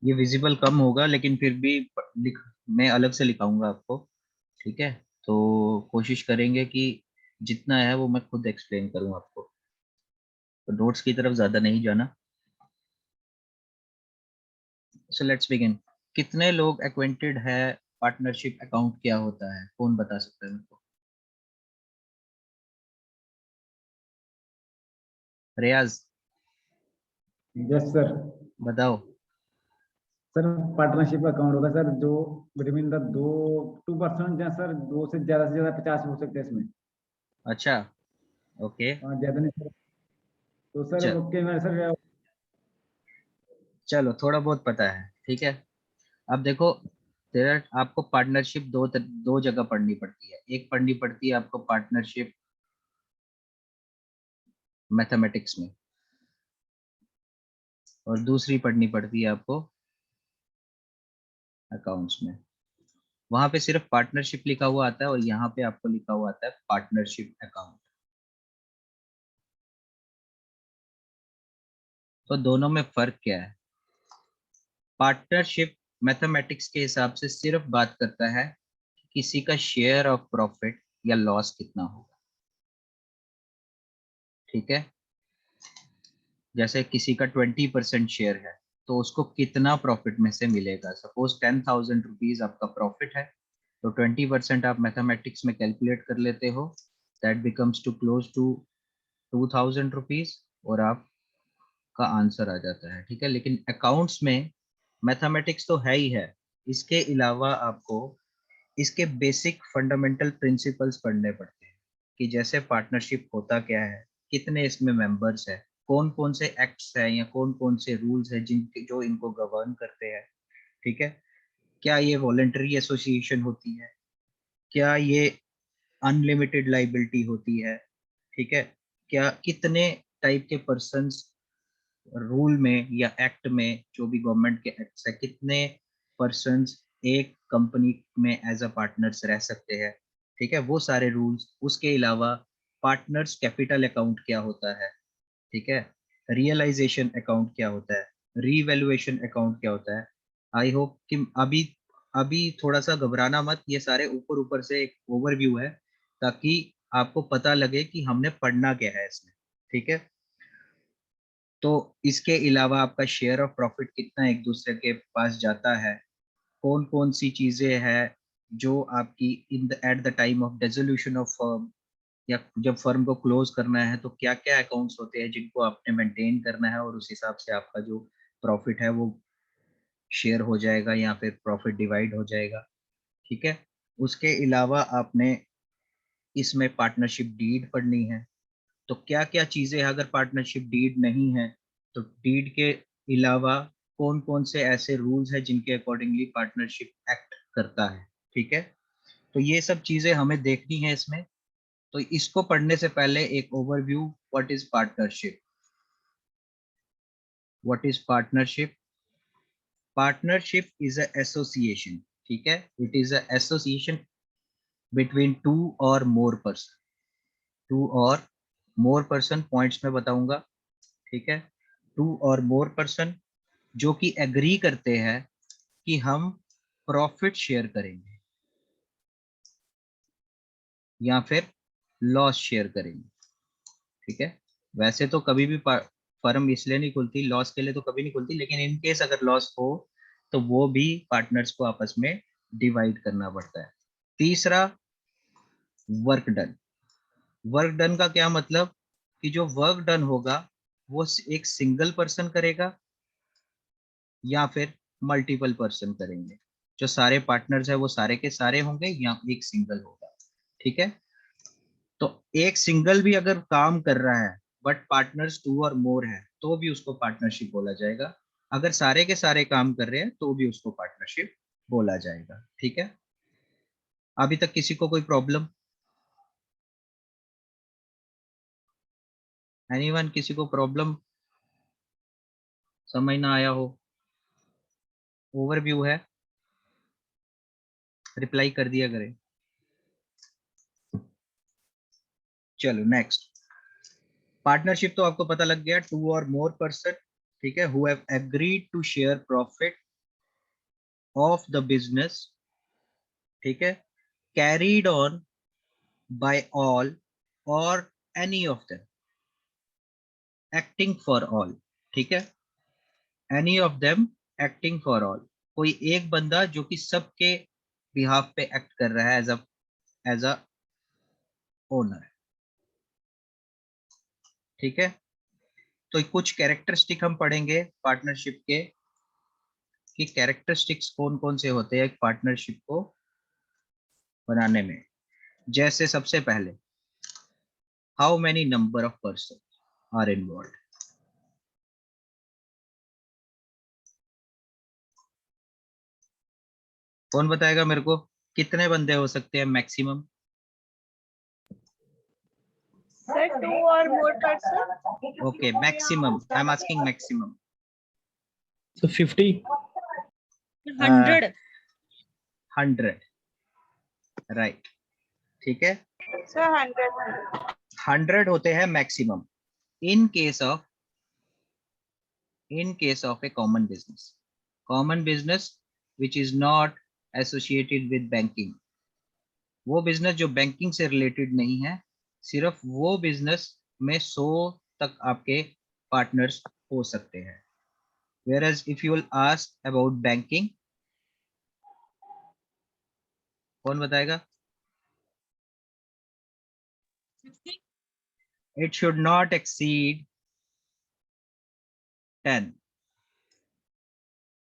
ये विजिबल कम होगा लेकिन फिर भी मैं अलग से लिखाऊंगा आपको। ठीक है, तो कोशिश करेंगे कि जितना है वो मैं खुद एक्सप्लेन करूं आपको, तो नोट्स की तरफ ज्यादा नहीं जाना। So let's begin. कितने लोग एक्वेंटेड है पार्टनरशिप अकाउंट क्या होता है, कौन बता सकता है मेरे को? रियाज, यस सर। बताओ। सर पार्टनरशिप अकाउंट होगा सर, जो बिटवीन द दो 2% या सर, दो से ज्यादा 50 हो सकते हैं इसमें। अच्छा, ओके। हाँ, ज्यादा नहीं सर। तो सर ओके मैं सर। चलो थोड़ा बहुत पता है, ठीक है। अब देखो, तेरा आपको पार्टनरशिप दो जगह पढ़नी पड़ती है। एक पढ़नी पड़ती है आपको पार्टनरशिप मैथमेटिक्स में, और दूसरी पढ़नी पड़ती है आपको अकाउंट्स में। वहां पे सिर्फ पार्टनरशिप लिखा हुआ आता है और यहाँ पे आपको लिखा हुआ आता है पार्टनरशिप अकाउंट। तो दोनों में फर्क क्या है? पार्टनरशिप मैथमेटिक्स के हिसाब से सिर्फ बात करता है कि किसी का शेयर ऑफ प्रॉफिट या लॉस कितना होगा। ठीक है, जैसे किसी का 20% शेयर है, तो उसको कितना प्रॉफिट में से मिलेगा। सपोज 10,000 रुपीज आपका प्रॉफिट है, तो 20% आप मैथमेटिक्स में कैलकुलेट कर लेते हो, that becomes too close to 2,000 rupees, और आपका आंसर आ जाता है। ठीक है, लेकिन अकाउंट्स में मैथमेटिक्स तो है ही है, इसके अलावा आपको इसके बेसिक फंडामेंटल प्रिंसिपल्स पढ़ने पड़ते हैं कि जैसे पार्टनरशिप होता क्या है, कितने इसमें मेंबर्स है, कौन कौन से एक्ट्स हैं या कौन कौन से रूल्स हैं जिनके जो इनको गवर्न करते हैं। ठीक है, क्या ये वॉलेंटरी एसोसिएशन होती है, क्या ये अनलिमिटेड लाइबिलिटी होती है। ठीक है, क्या कितने टाइप के पर्सन्स रूल में या एक्ट में, जो भी गवर्नमेंट के एक्ट्स है, कितने पर्सन्स एक कंपनी में एज अ पार्टनर्स रह सकते हैं। ठीक है, वो सारे रूल्स। उसके अलावा पार्टनर्स कैपिटल अकाउंट क्या होता है, ठीक है, रियलाइजेशन अकाउंट क्या होता है, रीवैल्यूएशन अकाउंट क्या होता है। आई होप कि अभी अभी थोड़ा सा घबराना मत, ये सारे ऊपर ऊपर से एक ओवरव्यू है, ताकि आपको पता लगे कि हमने पढ़ना क्या है इसमें। ठीक है, तो इसके अलावा आपका शेयर ऑफ प्रॉफिट कितना एक दूसरे के पास जाता है, कौन कौन सी चीजें हैं जो आपकी in the at the time of dissolution of firm, या जब फर्म को क्लोज करना है तो क्या क्या अकाउंट्स होते हैं जिनको आपने मेंटेन करना है, और उस हिसाब से आपका जो प्रॉफिट है वो शेयर हो जाएगा या फिर प्रॉफिट डिवाइड हो जाएगा। ठीक है, उसके अलावा आपने इसमें पार्टनरशिप डीड पढ़नी है। तो क्या क्या चीजें हैं, अगर पार्टनरशिप डीड नहीं है तो डीड के अलावा कौन कौन से ऐसे रूल्स हैं जिनके अकॉर्डिंगली पार्टनरशिप एक्ट करता है। ठीक है, तो ये सब चीजें हमें देखनी है इसमें। तो इसको पढ़ने से पहले एक overview, what is partnership. What is partnership? Partnership is a association. ठीक है, it is a association between two और मोर पर्सन। टू और मोर पर्सन पॉइंट्स में बताऊंगा। ठीक है, टू और मोर पर्सन जो कि एग्री करते हैं कि हम प्रॉफिट शेयर करेंगे या फिर लॉस शेयर करेंगे। ठीक है, वैसे तो कभी भी फर्म इसलिए नहीं खुलती, लॉस के लिए तो कभी नहीं खुलती, लेकिन इन केस अगर लॉस हो तो वो भी पार्टनर्स को आपस में डिवाइड करना पड़ता है। तीसरा, वर्क डन। वर्क डन का क्या मतलब, कि जो वर्क डन होगा वो एक सिंगल पर्सन करेगा या फिर मल्टीपल पर्सन करेंगे। जो सारे पार्टनर्स है वो सारे के सारे होंगे या एक सिंगल होगा। ठीक है, तो एक सिंगल भी अगर काम कर रहा है बट पार्टनर्स टू और मोर है तो भी उसको पार्टनरशिप बोला जाएगा। अगर सारे के सारे काम कर रहे हैं तो भी उसको पार्टनरशिप बोला जाएगा। ठीक है, अभी तक किसी को कोई प्रॉब्लम? एनीवन, किसी को प्रॉब्लम समझ ना आया हो? ओवरव्यू है, रिप्लाई कर दिया करें। चलो नेक्स्ट। पार्टनरशिप तो आपको पता लग गया, टू और मोर पर्सन। ठीक है, who have agreed to share profit of the business, ठीक है, carried on by all or any of them, acting for all, ठीक है, any of them acting for all, कोई एक बंदा जो कि सबके बिहाफ पे एक्ट कर रहा है एज अ ओनर, ठीक है। तो कुछ कैरेक्टरिस्टिक हम पढ़ेंगे पार्टनरशिप के, कि कैरेक्टरिस्टिक्स कौन कौन से होते हैं एक पार्टनरशिप को बनाने में। जैसे सबसे पहले, how many number of person are involve, कौन बताएगा मेरे को कितने बंदे हो सकते हैं maximum? Sir, 2 or more person. Okay, maximum, I am asking maximum. So 50. 100. 100, right, ठीक है, Sir, 100. 100 होते हैं maximum in case of a common business which is not associated with banking. वो बिजनेस जो बैंकिंग से रिलेटेड नहीं है, सिर्फ वो बिजनेस में 100 तक आपके पार्टनर्स हो सकते हैं। Whereas if you will ask about banking, कौन बताएगा? It should not exceed 10.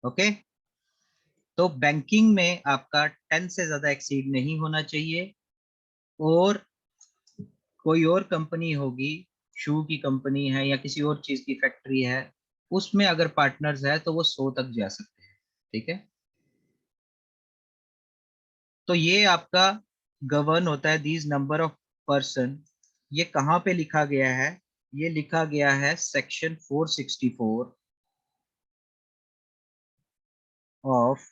Okay, तो बैंकिंग में आपका 10 से ज्यादा एक्सीड नहीं होना चाहिए। और कोई और कंपनी होगी, शू की कंपनी है या किसी और चीज की फैक्ट्री है, उसमें अगर पार्टनर्स है तो वो 100 तक जा सकते हैं, ठीक है। तो ये आपका गवर्न होता है दीज नंबर ऑफ पर्सन। ये कहाँ पे लिखा गया है? ये लिखा गया है सेक्शन 464 ऑफ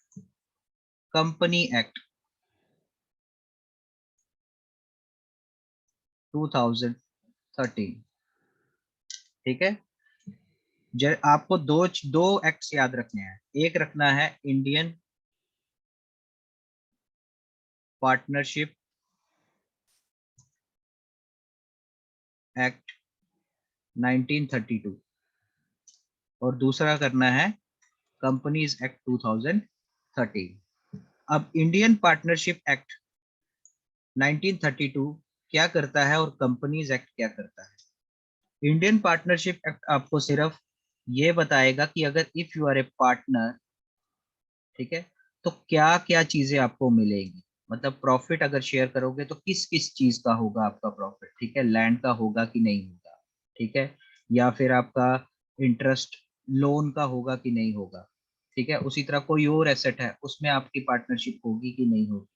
कंपनी एक्ट 2013, ठीक है। आपको दो एक्ट्स याद रखने हैं। एक रखना है इंडियन पार्टनरशिप एक्ट 1932 और दूसरा करना है कंपनीज एक्ट 2013। अब इंडियन पार्टनरशिप एक्ट 1932 क्या करता है और कंपनीज एक्ट क्या करता है? इंडियन पार्टनरशिप एक्ट आपको सिर्फ ये बताएगा कि अगर if you are a partner, ठीक है, तो क्या क्या चीजें आपको मिलेंगी। मतलब प्रॉफिट अगर शेयर करोगे तो किस किस चीज का होगा आपका प्रॉफिट, ठीक है, लैंड का होगा कि नहीं होगा, ठीक है, या फिर आपका इंटरेस्ट लोन का होगा कि नहीं होगा, ठीक है। उसी तरह कोई और एसेट है उसमें आपकी पार्टनरशिप होगी कि नहीं होगी।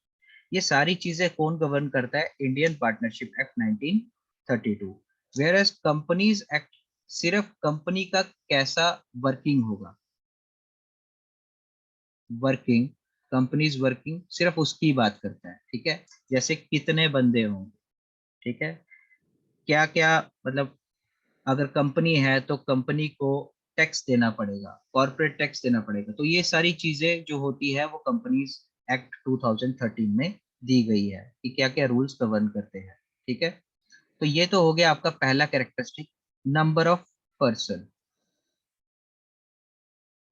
ये सारी चीजें कौन गवर्न करता है? Indian partnership act 1932। Whereas companies act सिर्फ कंपनी का कैसा वर्किंग होगा, वर्किंग, कंपनीज वर्किंग सिर्फ उसकी बात करता है, ठीक है। जैसे कितने बंदे होंगे, ठीक है, क्या क्या, मतलब अगर कंपनी है तो कंपनी को टैक्स देना पड़ेगा, कॉर्पोरेट टैक्स देना पड़ेगा। तो ये सारी चीजें जो होती है वो कंपनीज एक्ट 2013 में दी गई है कि क्या क्या रूल्स गवर्न करते हैं, ठीक है। तो ये तो हो गया आपका पहला कैरेक्टरिस्टिक, नंबर ऑफ पर्सन।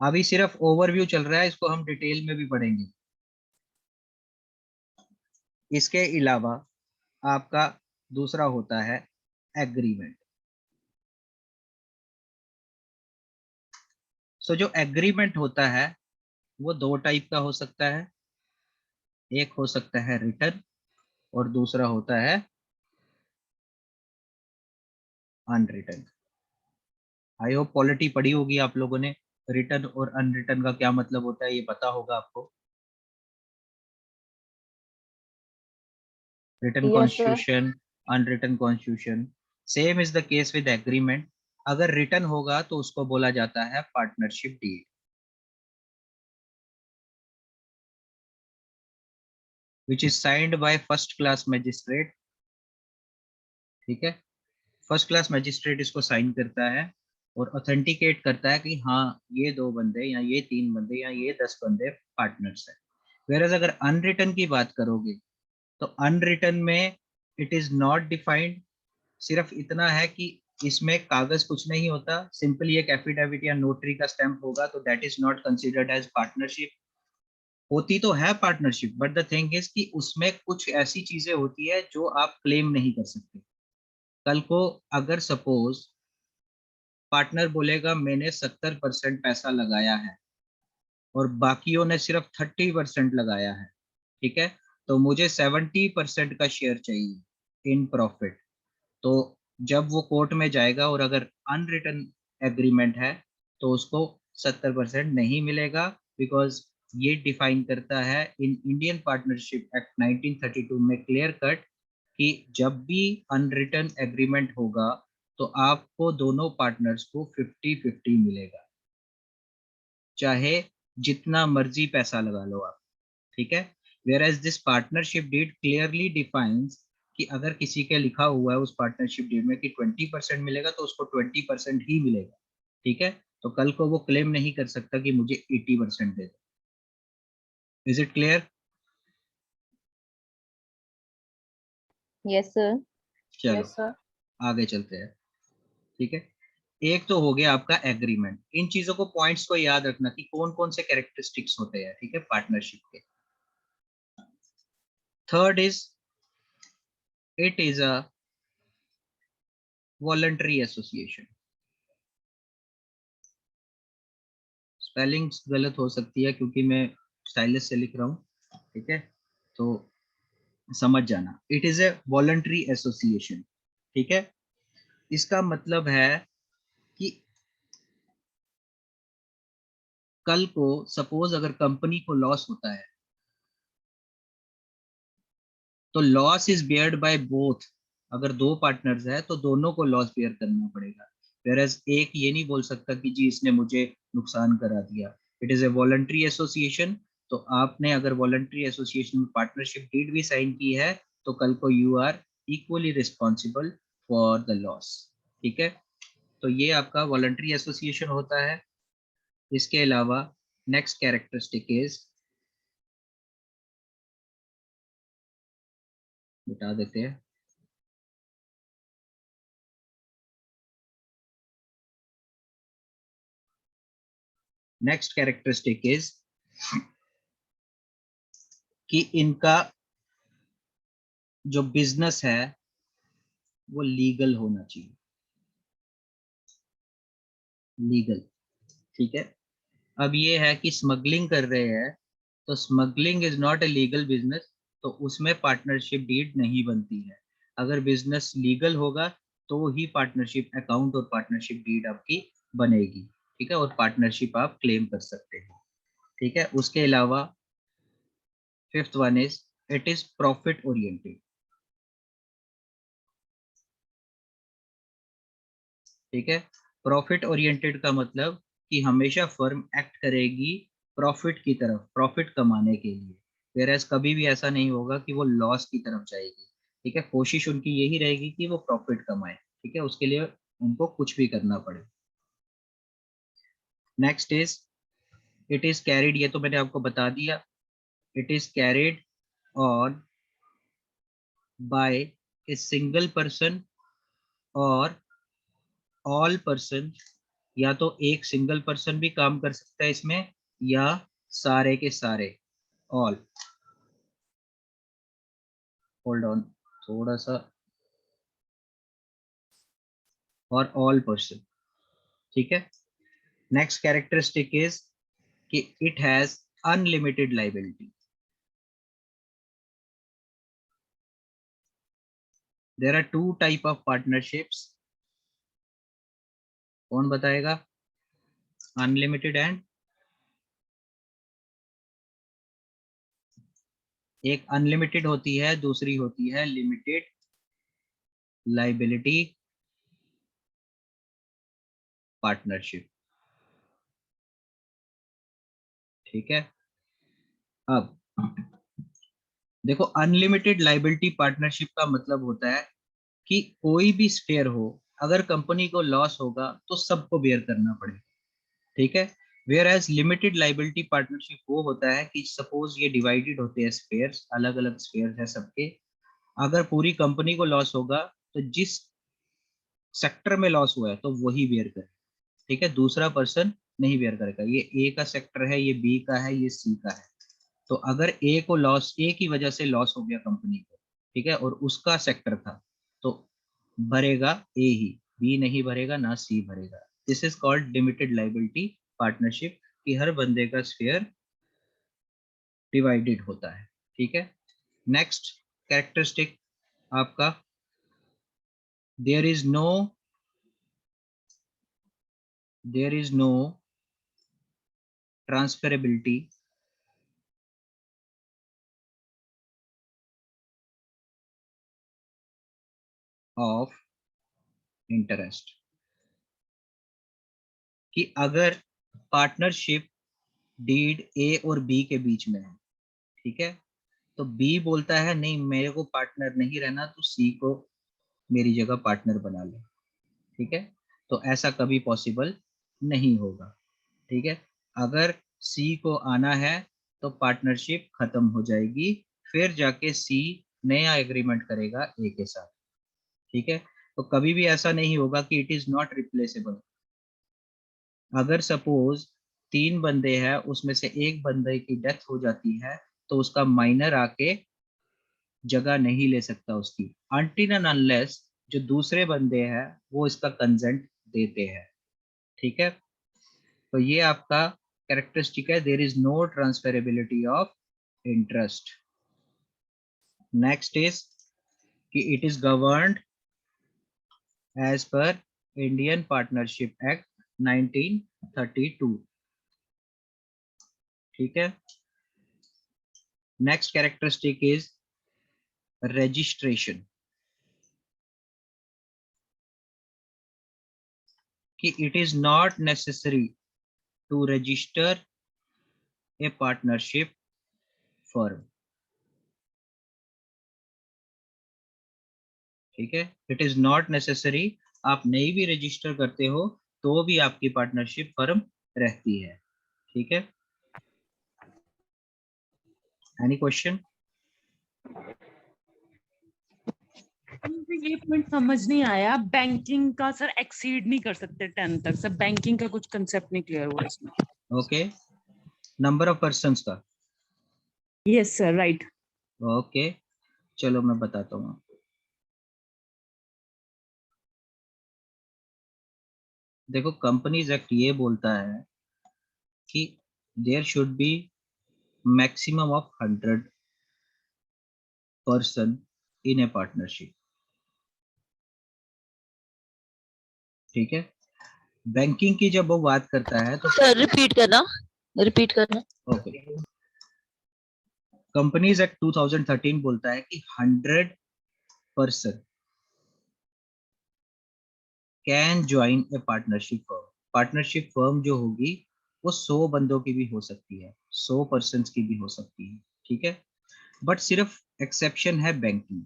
अभी सिर्फ ओवरव्यू चल रहा है, इसको हम डिटेल में भी पढ़ेंगे। इसके अलावा आपका दूसरा होता है एग्रीमेंट। सो जो एग्रीमेंट होता है वो दो टाइप का हो सकता है। एक हो सकता है रिटन और दूसरा होता है अनरिटन। आई होप पॉलिटी पढ़ी होगी आप लोगों ने, रिटन और अनरिटन का क्या मतलब होता है ये पता होगा आपको। Written constitution, unwritten constitution, same is the case with agreement. अगर रिटन होगा तो उसको बोला जाता है partnership deed, which is signed by first class magistrate, ठीक है। फर्स्ट क्लास मैजिस्ट्रेट इसको साइन करता है और ऑथेंटिकेट करता है कि हाँ ये 2 बंदे या ये 3 बंदे या ये 10 बंदे पार्टनर्स है। वेरएज अगर अनरिटन की बात करोगे तो अनरिटन में इट इज नॉट डिफाइंड, सिर्फ इतना है कि इसमें कागज कुछ नहीं होता, सिंपली एक एफिडेविट या नोटरी का स्टैंप होगा, तो that is not considered as partnership. होती तो है partnership, but the thing is कि उसमें कुछ ऐसी चीजें होती है जो आप क्लेम नहीं कर सकते। कल को अगर सपोज पार्टनर बोलेगा मैंने 70% पैसा लगाया है और बाकियों ने सिर्फ 30% लगाया है, ठीक है, तो मुझे 70% का शेयर चाहिए इन प्रॉफिट। तो जब वो कोर्ट में जाएगा और अगर अनरिटन एग्रीमेंट है तो उसको 70% नहीं मिलेगा, बिकॉज ये डिफाइन करता है इन इंडियन पार्टनरशिप एक्ट 1932 में क्लियर कट कि जब भी अनरिटन एग्रीमेंट होगा तो आपको दोनों पार्टनर्स को 50-50 मिलेगा, चाहे जितना मर्जी पैसा लगा लो आप, ठीक है। Whereas this partnership deed clearly defines कि अगर किसी के लिखा हुआ है उस पार्टनरशिप डीड में कि 20% मिलेगा तो उसको 20% ही मिलेगा, ठीक है। तो कल को वो क्लेम नहीं कर सकता कि मुझे 80% दे दो। Is it clear? Yes, sir. चलो Yes, sir. आगे चलते हैं, ठीक है। एक तो हो गया आपका एग्रीमेंट। इन चीजों को पॉइंट्स को याद रखना कि कौन कौन से कैरेक्टरिस्टिक्स होते हैं, ठीक है, पार्टनरशिप के। Third is it is a voluntary association. Spellings गलत हो सकती है क्योंकि मैं स्टाइलिश से लिख रहा हूँ, ठीक है, तो समझ जाना। It is a voluntary association, ठीक है। इसका मतलब है कि कल को सपोज अगर कंपनी को लॉस होता है तो loss is Baird by both. अगर 2 पार्टनर्स है तो दोनों को लॉस बेयर करना पड़ेगा, वेयरएज एक ये नहीं बोल सकता कि जी इसने मुझे नुकसान करा दिया। It is a voluntary association, तो आपने अगर वॉलंटरी एसोसिएशन में पार्टनरशिप डीड भी साइन की है तो कल को you are equally responsible for the loss, ठीक है। तो ये आपका वॉलंटरी एसोसिएशन होता है। इसके अलावा नेक्स्ट कैरेक्टरिस्टिक इज, बता देते हैं, नेक्स्ट कैरेक्टरिस्टिक इज कि इनका जो बिजनेस है वो लीगल होना चाहिए, लीगल, ठीक है। अब ये है कि स्मगलिंग कर रहे हैं तो smuggling is not a legal business, तो उसमें पार्टनरशिप डीड नहीं बनती है। अगर बिजनेस लीगल होगा तो ही पार्टनरशिप अकाउंट और पार्टनरशिप डीड आपकी बनेगी, ठीक है, और पार्टनरशिप आप क्लेम कर सकते हो, ठीक है। उसके अलावा fifth one is it is profit oriented, ठीक है। प्रॉफिट ओरिएंटेड का मतलब कि हमेशा फर्म एक्ट करेगी प्रॉफिट की तरफ, प्रॉफिट कमाने के लिए, वेयरएज कभी भी ऐसा नहीं होगा कि वो लॉस की तरफ जाएगी, ठीक है। कोशिश उनकी यही रहेगी कि वो प्रॉफिट कमाए, ठीक है, उसके लिए उनको कुछ भी करना पड़े। Next is it is carried, ये तो मैंने आपको बता दिया। It is carried on by a single person और ऑल पर्सन, या तो एक सिंगल पर्सन भी काम कर सकता है इसमें या सारे के सारे, ऑल, होल्ड ऑन थोड़ा सा, और ऑल पर्सन, ठीक है। नेक्स्ट कैरेक्टरिस्टिक इज कि it has unlimited liability. There are 2 type of partnerships, कौन बताएगा? अनलिमिटेड एंड, एक अनलिमिटेड होती है, दूसरी होती है लिमिटेड लाइबिलिटी पार्टनरशिप, ठीक है। अब देखो, अनलिमिटेड लाइबिलिटी पार्टनरशिप का मतलब होता है कि कोई भी स्फेयर हो, अगर कंपनी को लॉस होगा तो सबको बेयर करना पड़ेगा, ठीक है। Whereas limited liability partnership वो होता है कि सपोज ये डिवाइडेड होते हैं स्पेयर्स, अलग अलग स्पेयर्स है सबके, अगर पूरी कंपनी को लॉस होगा तो जिस सेक्टर में लॉस हुआ है तो वही बेयर करे, ठीक है, दूसरा पर्सन नहीं बेयर करेगा। ये ए का सेक्टर है, ये बी का है, ये सी का है, तो अगर ए को लॉस, ए की वजह से लॉस हो गया कंपनी को, ठीक है, और उसका सेक्टर था, तो भरेगा ए ही, बी नहीं भरेगा, ना सी भरेगा। This is called limited liability partnership, कि हर बंदे का शेयर डिवाइडेड होता है, ठीक है। नेक्स्ट कैरेक्टरिस्टिक आपका, there is no transferability of interest, कि अगर पार्टनरशिप डीड ए और बी के बीच में है, ठीक है, तो बी बोलता है नहीं मेरे को पार्टनर नहीं रहना, तो सी को मेरी जगह पार्टनर बना ले, ठीक है, तो ऐसा कभी पॉसिबल नहीं होगा, ठीक है। अगर सी को आना है तो पार्टनरशिप खत्म हो जाएगी, फिर जाके सी नया एग्रीमेंट करेगा ए के साथ, ठीक है। तो कभी भी ऐसा नहीं होगा कि इट इज नॉट रिप्लेसेबल। अगर सपोज 3 बंदे हैं, उसमें से एक बंदे की डेथ हो जाती है, तो उसका माइनर आके जगह नहीं ले सकता उसकी, अनटिल एंड अनलेस जो दूसरे बंदे हैं वो इसका कंसेंट देते हैं, ठीक है। तो ये आपका कैरेक्टरिस्टिक है, there is no transferability of interest. Next is कि it is governed as per Indian partnership act 1932, ठीक है। नेक्स्ट कैरेक्टरिस्टिक इज रजिस्ट्रेशन, कि it is not necessary to register a partnership firm, ठीक है, इट इज नॉट नेसेसरी, आप नहीं भी register करते हो तो भी आपकी पार्टनरशिप फर्म रहती है, ठीक है। Any question? मुझे ये पॉइंट समझ नहीं आया, बैंकिंग का सर एक्सीड नहीं कर सकते 10 तक, सर बैंकिंग का कुछ कंसेप्ट नहीं क्लियर हुआ इसमें। ओके, नंबर ऑफ पर्संस का, यस सर, राइट। ओके, चलो मैं बताता हूँ आपको। देखो कंपनीज एक्ट ये बोलता है कि there should be maximum of 100 person in a partnership, ठीक है। बैंकिंग की जब वो बात करता है तो सर रिपीट करना। ओके, कंपनीज एक्ट 2013 बोलता है कि 100 person can join A partnership firm. Partnership firm जो होगी वो 100 बंदों की भी हो सकती है, 100 पर्सन की भी हो सकती है, ठीक है। बट सिर्फ एक्सेप्शन है banking,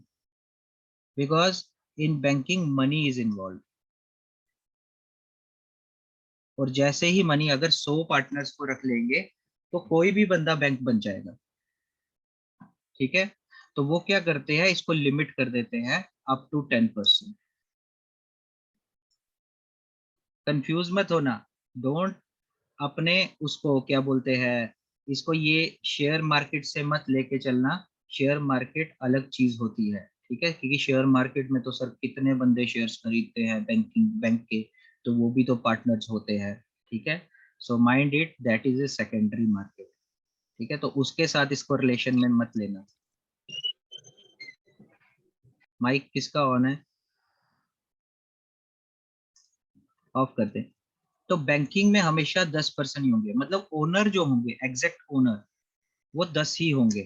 because in banking money is involve, और जैसे ही मनी, अगर 100 पार्टनर्स को रख लेंगे तो कोई भी बंदा बैंक बन जाएगा, ठीक है। तो वो क्या करते हैं, इसको लिमिट कर देते हैं अप टू 10%। कंफ्यूज मत होना, डोंट अपने उसको क्या बोलते हैं, इसको ये शेयर मार्केट से मत लेके चलना। शेयर मार्केट अलग चीज होती है, ठीक है, क्योंकि शेयर मार्केट में तो सर कितने बंदे शेयर्स खरीदते हैं बैंक के, तो वो भी तो पार्टनर्स होते हैं, ठीक है। So mind it that is a secondary market, ठीक है, तो उसके साथ इसको रिलेशन में मत लेना। माइक किसका ऑन है? ऑफ कर दें। तो बैंकिंग में हमेशा 10% ही होंगे, मतलब ओनर जो होंगे, एग्जैक्ट ओनर, वो 10 ही होंगे।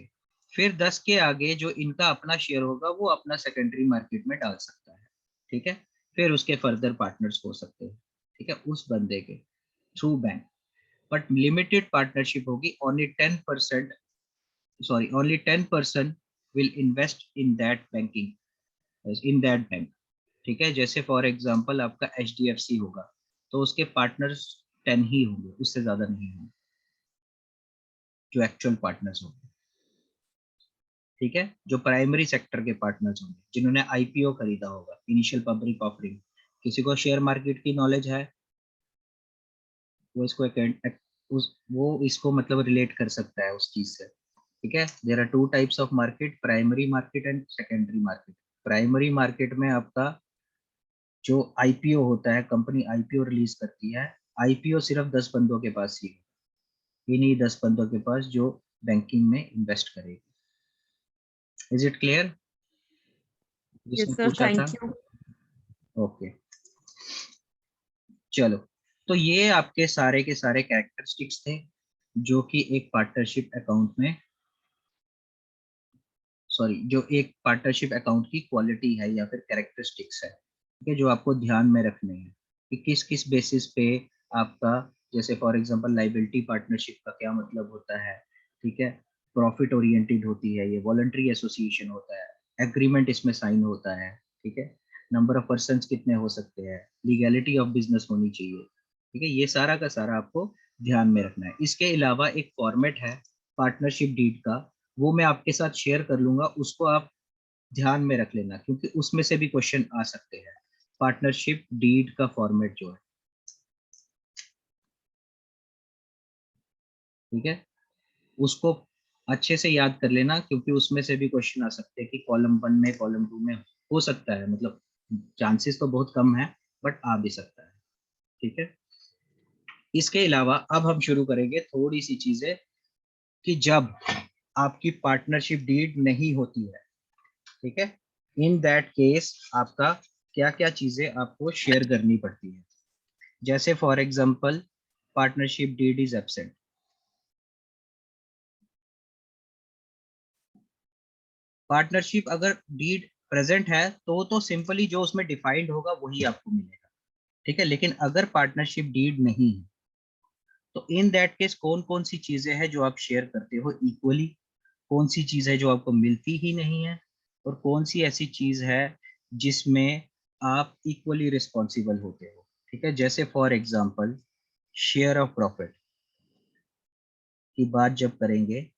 फिर 10 के आगे जो इनका अपना शेयर होगा वो अपना सेकेंडरी मार्केट में डाल सकता है, ठीक है। फिर उसके फर्दर पार्टनर्स हो सकते हैं, ठीक है, उस बंदे के through bank. But limited partnership होगी, only 10%, sorry only 10% will invest in that banking, in that bank, ठीक है, जैसे फॉर एग्जांपल आपका HDFC होगा तो उसके पार्टनर्स 10 ही होंगे, उससे ज्यादा नहीं होंगे जो एक्चुअल पार्टनर्स होंगे। ठीक है, जो प्राइमरी सेक्टर के पार्टनर्स होंगे जिन्होंने IPO खरीदा होगा, इनिशियल पब्लिक ऑफरिंग। किसी को शेयर मार्केट की नॉलेज है वो इसको वो इसको मतलब रिलेट कर सकता है उस चीज से। ठीक है, there are two types of market, primary market and secondary market. Primary market में आपका जो IPO होता है, कंपनी IPO रिलीज करती है, IPO सिर्फ 10 बंदों के पास ही है, इन्हीं 10 बंदों के पास जो बैंकिंग में इन्वेस्ट करेगी। Is it clear? यस जिसने सर, पूछा था। Thank you. ओके, चलो, तो ये आपके सारे के सारे कैरेक्टरिस्टिक्स थे जो कि एक पार्टनरशिप अकाउंट में, सॉरी, जो एक पार्टनरशिप अकाउंट की क्वालिटी है या फिर कैरेक्टरिस्टिक्स है। ठीक है, जो आपको ध्यान में रखने हैं कि किस किस बेसिस पे आपका, जैसे फॉर एग्जांपल लाइबिलिटी पार्टनरशिप का क्या मतलब होता है। ठीक है, प्रॉफिट ओरिएंटेड होती है, ये वॉलंटरी एसोसिएशन होता है, एग्रीमेंट इसमें साइन होता है। ठीक है, नंबर ऑफ पर्संस कितने हो सकते हैं, लीगैलिटी ऑफ बिजनेस होनी चाहिए। ठीक है, ये सारा का सारा आपको ध्यान में रखना है। इसके अलावा एक फॉर्मेट है पार्टनरशिप डीड का, वो मैं आपके साथ शेयर कर लूंगा, उसको आप ध्यान में रख लेना क्योंकि उसमें से भी क्वेश्चन आ सकते हैं। पार्टनरशिप डीड का फॉर्मेट जो है, ठीक है, उसको अच्छे से याद कर लेना क्योंकि उसमें से भी क्वेश्चन आ सकते हैं कि कॉलम 1 में, कॉलम 2 में हो सकता है, मतलब चांसेस तो बहुत कम है बट आ भी सकता है। ठीक है, इसके अलावा अब हम शुरू करेंगे थोड़ी सी चीजें कि जब आपकी पार्टनरशिप डीड नहीं होती है, ठीक है, इन दैट केस आपका क्या क्या चीजें आपको शेयर करनी पड़ती है। जैसे for example partnership deed is absent. Partnership अगर डीड प्रेजेंट है तो सिंपली जो उसमें डिफाइंड होगा वही आपको मिलेगा। ठीक है, लेकिन अगर पार्टनरशिप डीड नहीं है तो इन दैट केस कौन कौन सी चीजें हैं जो आप शेयर करते हो इक्वली, कौन सी चीज है जो आपको मिलती ही नहीं है, और कौन सी ऐसी चीज है जिसमें आप इक्वली रिस्पॉन्सिबल होते हो। ठीक है, जैसे for example share of profit की बात जब करेंगे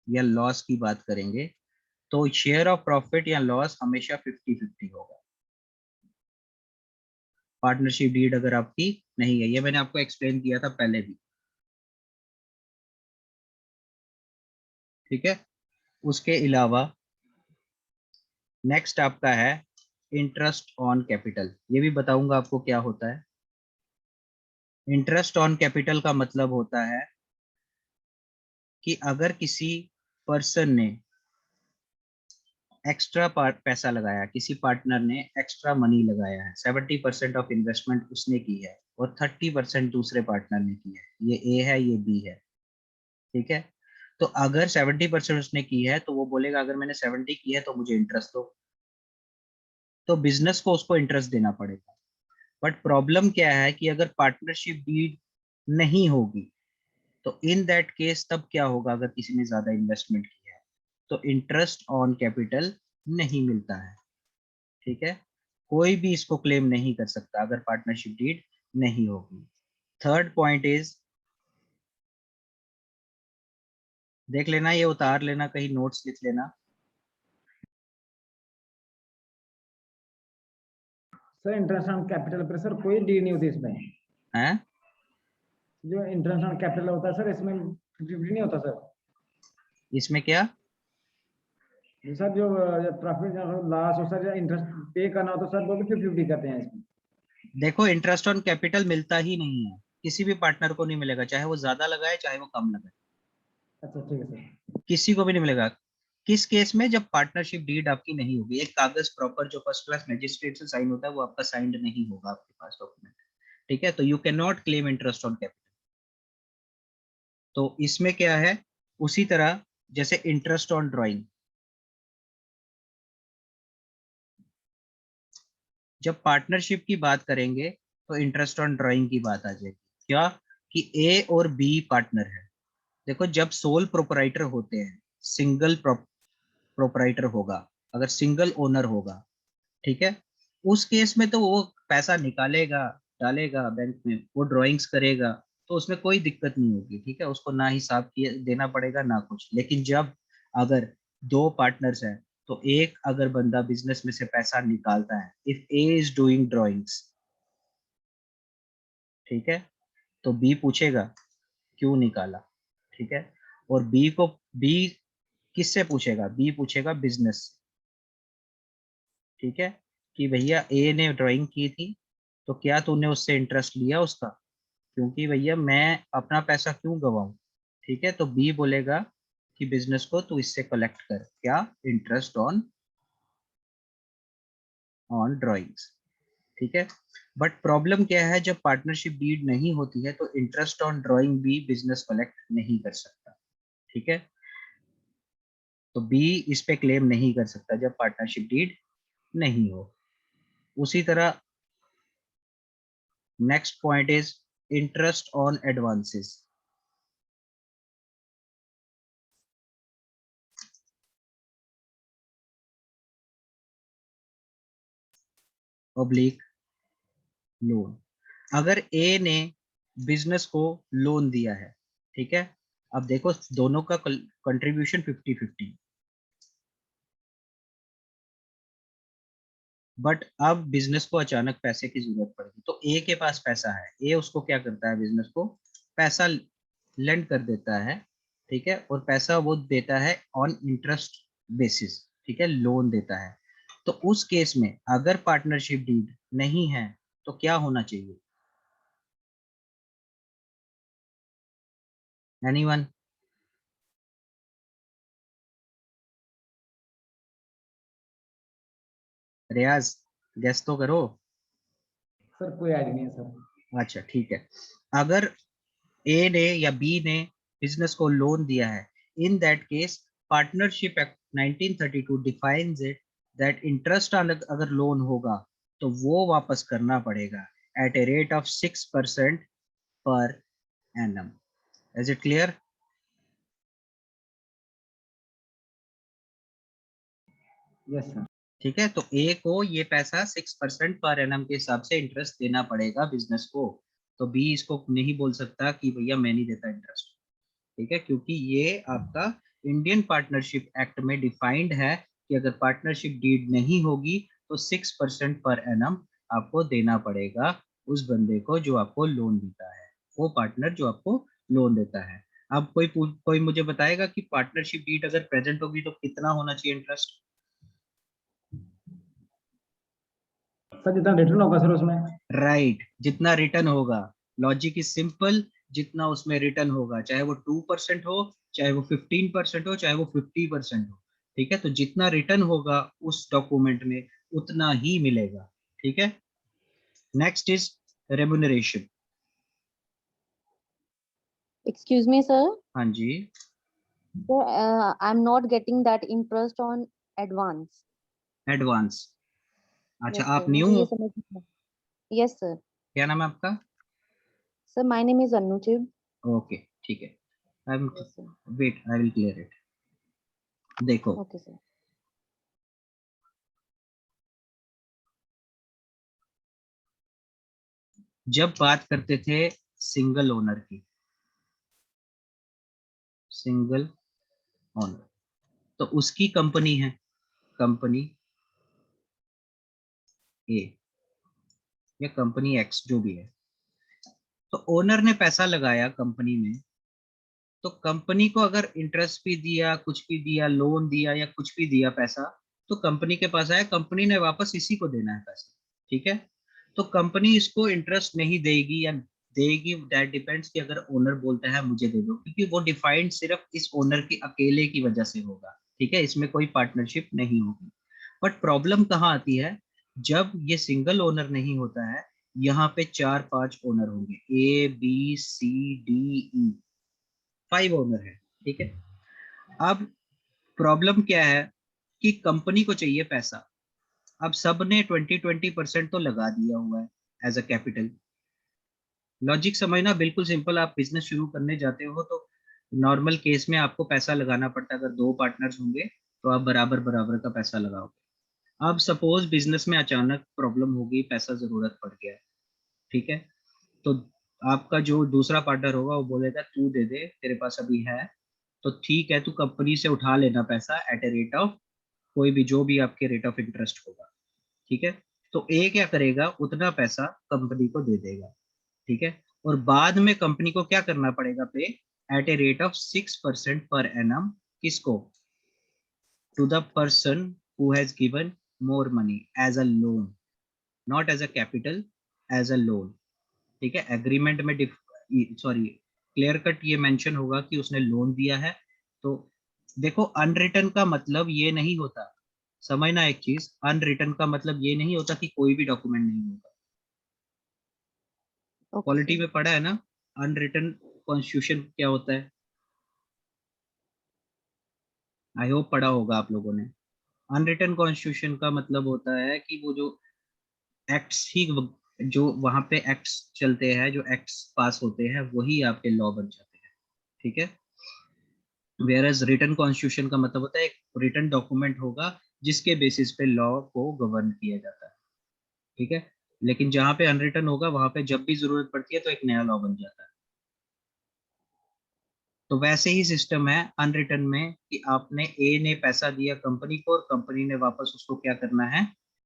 या लॉस की बात करेंगे तो शेयर ऑफ प्रॉफिट या लॉस हमेशा 50-50 होगा। पार्टनरशिप डीड अगर आपकी नहीं है, ये मैंने आपको एक्सप्लेन किया था पहले भी। ठीक है, उसके अलावा नेक्स्ट आपका है इंटरेस्ट ऑन कैपिटल। ये भी बताऊंगा आपको क्या होता है। इंटरेस्ट ऑन कैपिटल का मतलब होता है कि अगर किसी पर्सन ने एक्स्ट्रा पैसा लगाया, किसी पार्टनर ने एक्स्ट्रा मनी लगाया है, 70% ऑफ इन्वेस्टमेंट उसने की है और 30% दूसरे पार्टनर ने की है, ये ए है ये बी है। ठीक है, तो अगर 70% उसने की है तो वो बोलेगा अगर मैंने 70 की है तो मुझे इंटरेस्ट दो, तो बिजनेस को उसको इंटरेस्ट देना पड़ेगा। बट प्रॉब्लम क्या है कि अगर पार्टनरशिप डीड नहीं होगी तो इन दैट केस तब क्या होगा, अगर किसी ने ज्यादा इन्वेस्टमेंट किया है तो इंटरेस्ट ऑन कैपिटल नहीं मिलता है। ठीक है, कोई भी इसको क्लेम नहीं कर सकता अगर पार्टनरशिप डीड नहीं होगी। थर्ड पॉइंट इज, देख लेना, ये उतार लेना, कहीं नोट्स लिख लेना। सर इंटरेस्ट ऑन कैपिटल पर सर कोई डीड नहीं होती इसमें। है जो इंटरेस्ट ऑन कैपिटल होता है सर इसमें 50-50 नहीं होता सर। इसमें क्या? जी सर, जो प्रॉफिट लॉस हो सर, इंटरेस्ट पे करना हो तो सर वो भी 50-50 करते हैं इसमें। देखो, इंटरेस्ट ऑन कैपिटल मिलता ही नहीं है, किसी भी पार्टनर को नहीं मिलेगा, चाहे वो ज्यादा लगाए चाहे वो कम लगाए, अच्छा ठीक है सर। किसी को भी नहीं मिलेगा। किस केस में? जब पार्टनरशिप डीड आपकी नहीं होगी, एक कागज प्रॉपर जो फर्स्ट क्लास मजिस्ट्रेट से साइन होता है वो आपका साइंड नहीं होगा आपके पास डॉक्यूमेंट। ठीक है, तो you can not claim interest on capital. तो इसमें क्या है, उसी तरह जैसे इंटरेस्ट ऑन ड्राइंग, जब पार्टनरशिप की बात करेंगे तो इंटरेस्ट ऑन ड्राइंग की बात आ जाएगी। क्या कि ए और बी पार्टनर है। देखो, जब सोल प्रोपराइटर होते हैं, सिंगल प्रोपराइटर होगा अगर सिंगल ओनर होगा, ठीक है, उस केस में तो वो पैसा निकालेगा, डालेगा बैंक में, वो ड्राइंग्स करेगा, तो उसमें कोई दिक्कत नहीं होगी, ठीक है, उसको ना हिसाब किए देना पड़ेगा ना कुछ। लेकिन जब अगर दो पार्टनर्स हैं, तो एक अगर बंदा बिजनेस में से पैसा निकालता है, if A is doing drawings, ठीक है, तो बी पूछेगा क्यों निकाला, ठीक है, और बी किससे पूछेगा, बी पूछेगा बिजनेस, ठीक है, कि भैया ए ने ड्राइंग की थी, तो क्या तूने उससे इंटरेस्ट लिया उसका, क्योंकि भैया मैं अपना पैसा क्यों गवाऊं, ठीक है, तो बी बोलेगा कि बिजनेस को तू इससे कलेक्ट कर, क्या, इंटरेस्ट ऑन ड्राइंग्स, ठीक है। बट प्रॉब्लम क्या है, जब पार्टनरशिप डीड नहीं होती है तो इंटरेस्ट ऑन ड्राइंग भी बिजनेस कलेक्ट नहीं कर सकता, ठीक है, तो बी इस पे क्लेम नहीं कर सकता जब पार्टनरशिप डीड नहीं हो। उसी तरह next point is interest on advances. Oblique loan. अगर ए ने बिजनेस को लोन दिया है, ठीक है, अब देखो दोनों का कंट्रीब्यूशन 50-50, बट अब बिजनेस को अचानक पैसे की जरूरत पड़ेगी, तो ए के पास पैसा है, ए उसको क्या करता है, बिजनेस को पैसा लेंड कर देता है, ठीक है, और पैसा वो देता है ऑन इंटरेस्ट बेसिस, ठीक है, लोन देता है। तो उस केस में अगर पार्टनरशिप डीड नहीं है तो क्या होना चाहिए, एनीवन? रियाज गेस तो करो। सर कोई आइडिया नहीं है सर। अच्छा ठीक है, अगर ए ने या बी ने बिजनेस को लोन दिया है, in that case partnership act 1932 defines it that interest अगर लोन होगा तो वो वापस करना पड़ेगा eight a rate of 6% per annum. Is it clear? Yes sir. ठीक है, तो ए को ये पैसा 6% पर एनम के हिसाब से इंटरेस्ट देना पड़ेगा बिजनेस को, तो बी इसको नहीं बोल सकता कि भैया मैं नहीं देता इंटरेस्ट, ठीक है, क्योंकि ये आपका इंडियन पार्टनरशिप एक्ट में डिफाइंड है कि अगर पार्टनरशिप डीड नहीं होगी तो 6% पर एनम आपको देना पड़ेगा उस बंदे को जो आपको लोन देता है, वो पार्टनर जो आपको लोन देता है। अब कोई मुझे बताएगा कि पार्टनरशिप डीड अगर प्रेजेंट होगी तो कितना होना चाहिए इंटरेस्ट? सर जितना रिटर्न होगा सर उसमें। राइट, जितना रिटर्न होगा, लॉजिक इज सिंपल, जितना उसमें रिटर्न होगा, चाहे वो 2% हो, चाहे वो 15% हो, चाहे वो 50% हो, ठीक है, तो जितना रिटर्न होगा उस डॉक्यूमेंट में उतना ही मिलेगा, ठीक है। Next is remuneration. Excuse me, sir. हाँ जी, Sir, I'm not getting that interest on advance. Advance. अच्छा, Yes, sir. आप न्यू मुझे हो? ये समझ नहीं आया। Yes, sir. क्या नाम है आपका? Sir, my name is Anuchib. Okay ठीक है, I am, Yes, sir. Wait I will clear it. देखो, Okay, sir. जब बात करते थे सिंगल ओनर की, सिंगल ओनर, तो उसकी कंपनी है, कंपनी ए या कंपनी एक्स जो भी है, तो ओनर ने पैसा लगाया कंपनी में, तो कंपनी को अगर इंटरेस्ट भी दिया, कुछ भी दिया, लोन दिया या कुछ भी दिया पैसा, तो कंपनी के पास आया, कंपनी ने वापस इसी को देना है पैसा, ठीक है, तो कंपनी इसको इंटरेस्ट नहीं देगी या देगी, दैट डिपेंड्स कि अगर ओनर बोलता है मुझे दे दो, क्योंकि वो डिफाइंड सिर्फ इस ओनर की अकेले की वजह से होगा, ठीक है, इसमें कोई पार्टनरशिप नहीं होगी। बट प्रॉब्लम कहाँ आती है, जब ये सिंगल ओनर नहीं होता है, यहाँ पे 4-5 ओनर होंगे, A B C D E, 5 owner है, ठीक है। अब प्रॉब्लम क्या है कि कंपनी को चाहिए पैसा, अब सबने 20% तो लगा दिया हुआ है एज अ कैपिटल। लॉजिक समझना बिल्कुल सिंपल, आप बिजनेस शुरू करने जाते हो तो नॉर्मल केस में आपको पैसा लगाना पड़ता है, अगर 2 पार्टनर्स होंगे तो आप बराबर बराबर का पैसा लगाओगे। अब सपोज बिजनेस में अचानक प्रॉब्लम हो गई, पैसा जरूरत पड़ गया, ठीक है, तो आपका जो दूसरा पार्टनर होगा वो बोलेगा तू दे दे, तेरे पास अभी है तो ठीक है, तू कंपनी से उठा लेना पैसा एट ए रेट ऑफ कोई भी, जो भी आपके रेट ऑफ इंटरेस्ट होगा, ठीक है। तो ए क्या करेगा, उतना पैसा कंपनी को दे देगा, ठीक है, और बाद में कंपनी को क्या करना पड़ेगा पे, eight a rate of 6% per annum, किसको, to the person who has given more money as a loan, not as a capital, as a loan, ठीक है। एग्रीमेंट में सॉरी क्लियर कट ये मेंशन होगा कि उसने लोन दिया है। तो देखो अनरिटन का मतलब ये नहीं होता, समझना एक चीज, अनरिटन का मतलब ये नहीं होता कि कोई भी डॉक्यूमेंट नहीं होगा। Okay, polity sir. में पढ़ा है ना अनरिटन कॉन्स्टिट्यूशन क्या होता है, आई होप पढ़ा होगा आप लोगों ने। अनरिटन कॉन्स्टिट्यूशन का मतलब होता है कि वो जो एक्ट्स ही, जो वहां पे एक्ट्स चलते हैं, जो एक्ट्स पास होते हैं वही आपके लॉ बन जाते हैं, ठीक है। वेयर एज रिटन कॉन्स्टिट्यूशन का मतलब होता है एक रिटन डॉक्यूमेंट होगा जिसके बेसिस पे लॉ को गवर्न किया जाता है, ठीक है। लेकिन जहां पे अनरिटन होगा वहां पे जब भी जरूरत पड़ती है तो एक नया लॉ बन जाता है। तो वैसे ही सिस्टम है अनरिटन में कि आपने ए ने पैसा दिया कंपनी को और कंपनी ने वापस उसको क्या करना है,